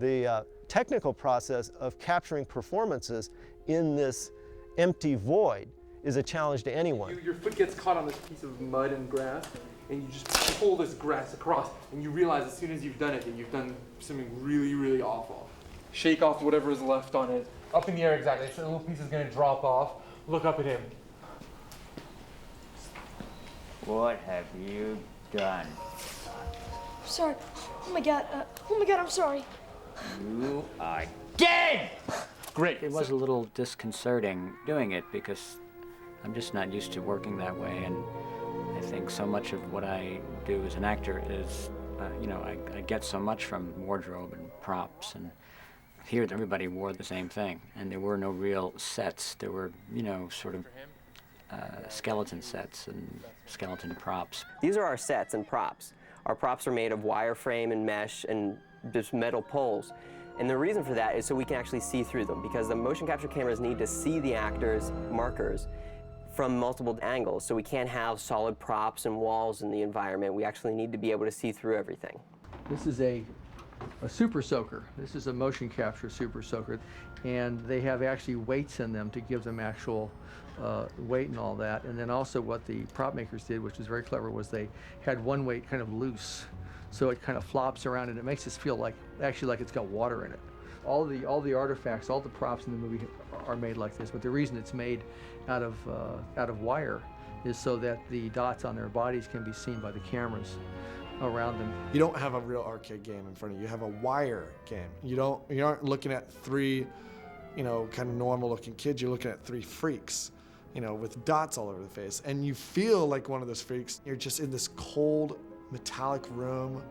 The technical process of capturing performances in this empty void is a challenge to anyone. Your foot gets caught on this piece of mud and grass, and you just pull this grass across, and you realize as soon as you've done it that you've done something really, really awful. Shake off whatever is left on it. Up in the air, exactly. So the little piece is going to drop off. Look up at him. What have you done? Sorry. Oh my God, I'm sorry. You are dead! Great. It was a little disconcerting doing it because I'm just not used to working that way, and I think so much of what I do as an actor is, I get so much from wardrobe and props, and here everybody wore the same thing, and there were no real sets. There were, sort of skeleton sets and skeleton props. These are our sets and props. Our props are made of wireframe and mesh and just metal poles. And the reason for that is so we can actually see through them, because the motion capture cameras need to see the actors' markers from multiple angles. So we can't have solid props and walls in the environment. We actually need to be able to see through everything. This is a super soaker. This is a motion capture super soaker. And they have actually weights in them to give them actual weight and all that. And then also what the prop makers did, which was very clever, was they had one weight kind of loose. So it kind of flops around and it makes us feel like, actually like it's got water in it. All the artifacts, all the props in the movie are made like this, but the reason it's made out of wire is so that the dots on their bodies can be seen by the cameras around them. You don't have a real arcade game in front of you. You have a wire game. You aren't looking at three, kind of normal looking kids. You're looking at three freaks, with dots all over the face. And you feel like one of those freaks. You're just in this cold, metallic room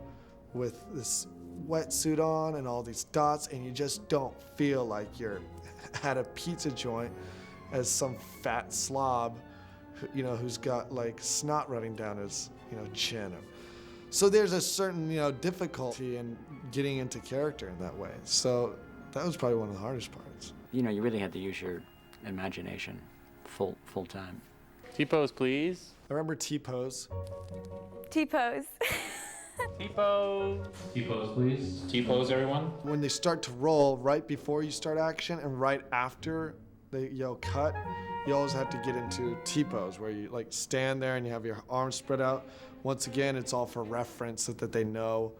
with this wetsuit on and all these dots, and you just don't feel like you're at a pizza joint as some fat slob, who's got like snot running down his, chin. So there's a certain, difficulty in getting into character in that way. So that was probably one of the hardest parts. You really had to use your imagination full time. T-pose, please. I remember T-pose. T-pose. T-pose. T-pose, please. T-pose, everyone. When they start to roll, right before you start action and right after they yell cut, you always have to get into T-pose, where you stand there and you have your arms spread out. Once again, it's all for reference so that they know,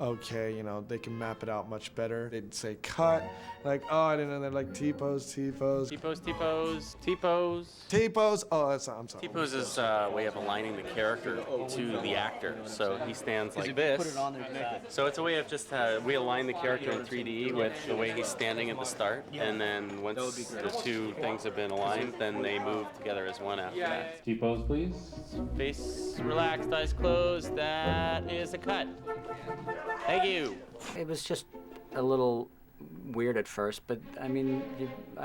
okay, they can map it out much better. They'd say cut, oh, I didn't know. They're like T-pose, T-pose. T-pose, T-pose, T-pose. T-pose, oh, I'm sorry. T-pose is a way of aligning the character to the actor. So he stands like this. So it's a way of just, we align the character in 3D with the way he's standing at the start. And then once the two things have been aligned, then they move together as one after that. T-pose, please. Face relaxed, eyes closed. That is a cut. Thank you. It was just a little weird at first, but I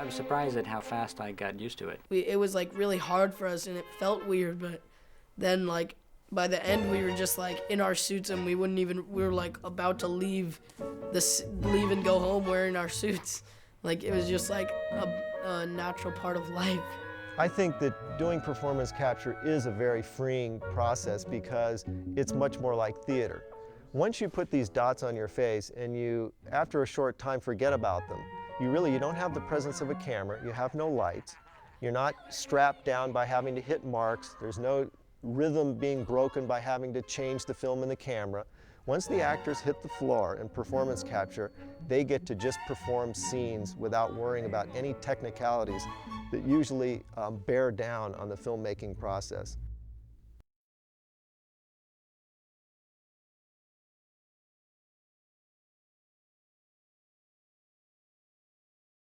was surprised at how fast I got used to it. It was really hard for us and it felt weird, but then by the end we were just in our suits and we were about to leave and go home wearing our suits. It was just a natural part of life. I think that doing performance capture is a very freeing process because it's much more like theater. Once you put these dots on your face and you, after a short time, forget about them, you don't have the presence of a camera, you have no lights, you're not strapped down by having to hit marks, there's no rhythm being broken by having to change the film and the camera. Once the actors hit the floor in performance capture, they get to just perform scenes without worrying about any technicalities that usually bear down on the filmmaking process.